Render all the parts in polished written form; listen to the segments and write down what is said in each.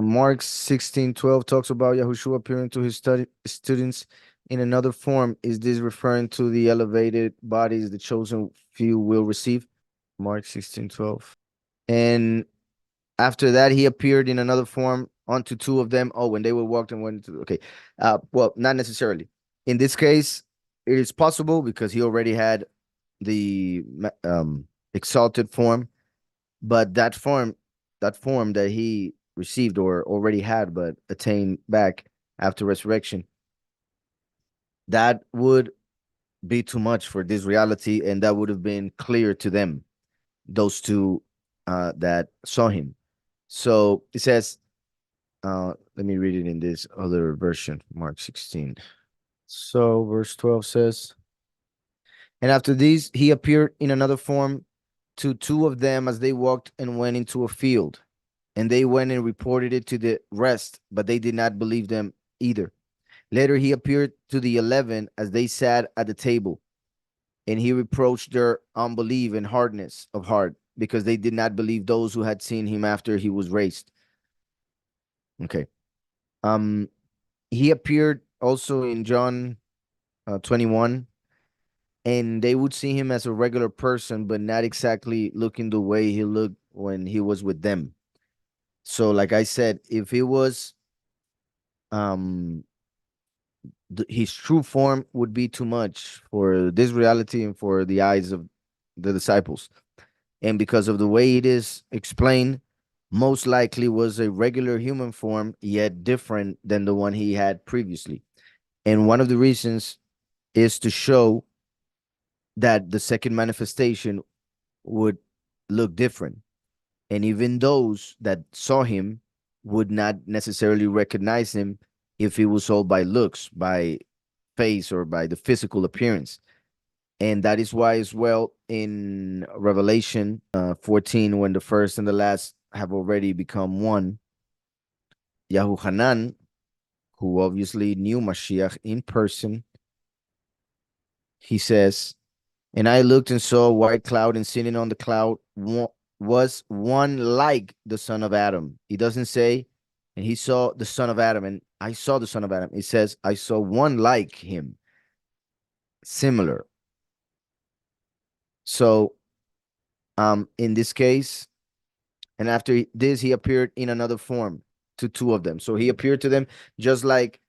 Mark 16:12 talks about Yahushua appearing to his students in another form. Is this referring to the elevated bodies the chosen few will receive? Mark 16:12. And after that, he appeared in another form unto two of them. Oh, when they were walked and went into, okay. Well, not necessarily. In this case, it is possible because he already had the exalted form, but that form that he received or already had but attained back after resurrection, that would be too much for this reality, and that would have been clear to them, those two that saw him. So it says, let me read it in this other version, Mark 16. So verse 12 says, and after these, he appeared in another form to two of them as they walked and went into a field. And they went and reported it to the rest, but they did not believe them either. Later, he appeared to the 11 as they sat at the table, and he reproached their unbelief and hardness of heart because they did not believe those who had seen him after he was raised. Okay. Um, he appeared also in John 21, and they would see him as a regular person, but not exactly looking the way he looked when he was with them. So, like I said, if it was um his true form would be too much for this reality and for the eyes of the disciples. And because of the way it is explained, most likely was a regular human form, yet different than the one he had previously. And one of the reasons is to show that the second manifestation would look different. And even those that saw him would not necessarily recognize him if it was all by looks, by face, or by the physical appearance. And that is why, as well, in Revelation 14, when the first and the last have already become one, Yahuhanan, who obviously knew Mashiach in person, he says, and I looked and saw a white cloud, and sitting on the cloud was one like the son of Adam. He doesn't say, and he saw the son of Adam, and I saw the son of Adam. He says, I saw one like him, similar. So, in this case, and after this, he appeared in another form to two of them. So he appeared to them just like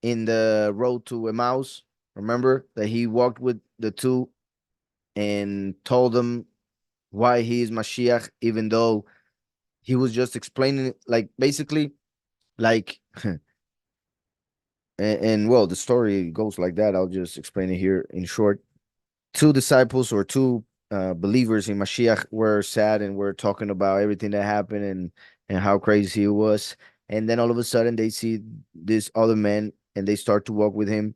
in the road to Emmaus. Remember that he walked with the two and told them why he is Mashiach, even though he was just explaining it, like basically, like, and well, the story goes like that. I'll just explain it here in short. Two disciples or two believers in Mashiach were sad and were talking about everything that happened and how crazy he was. And then all of a sudden they see this other man and they start to walk with him,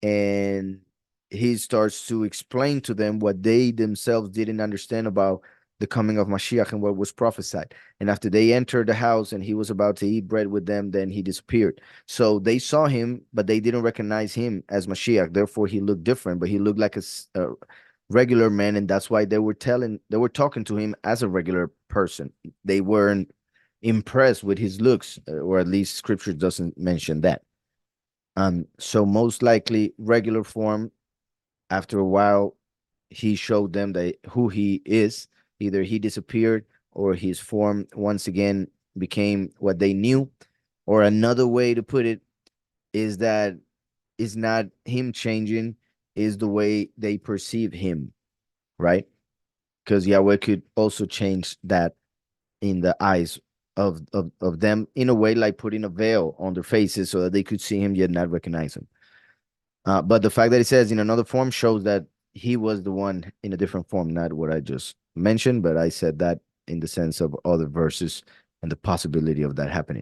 and he starts to explain to them what they themselves didn't understand about the coming of Mashiach and what was prophesied. And after they entered the house and he was about to eat bread with them, then he disappeared. So they saw him, but they didn't recognize him as Mashiach. Therefore, he looked different, but he looked like a regular man, and that's why they were talking to him as a regular person. They weren't impressed with his looks, or at least Scripture doesn't mention that. So most likely regular form. After a while, he showed them that who he is. Either he disappeared or his form once again became what they knew. Or another way to put it is that it's not him changing, is the way they perceive him, right? Because Yahweh could also change that in the eyes of them, in a way like putting a veil on their faces so that they could see him yet not recognize him. But the fact that it says in another form shows that he was the one in a different form, not what I just mentioned, but I said that in the sense of other verses and the possibility of that happening.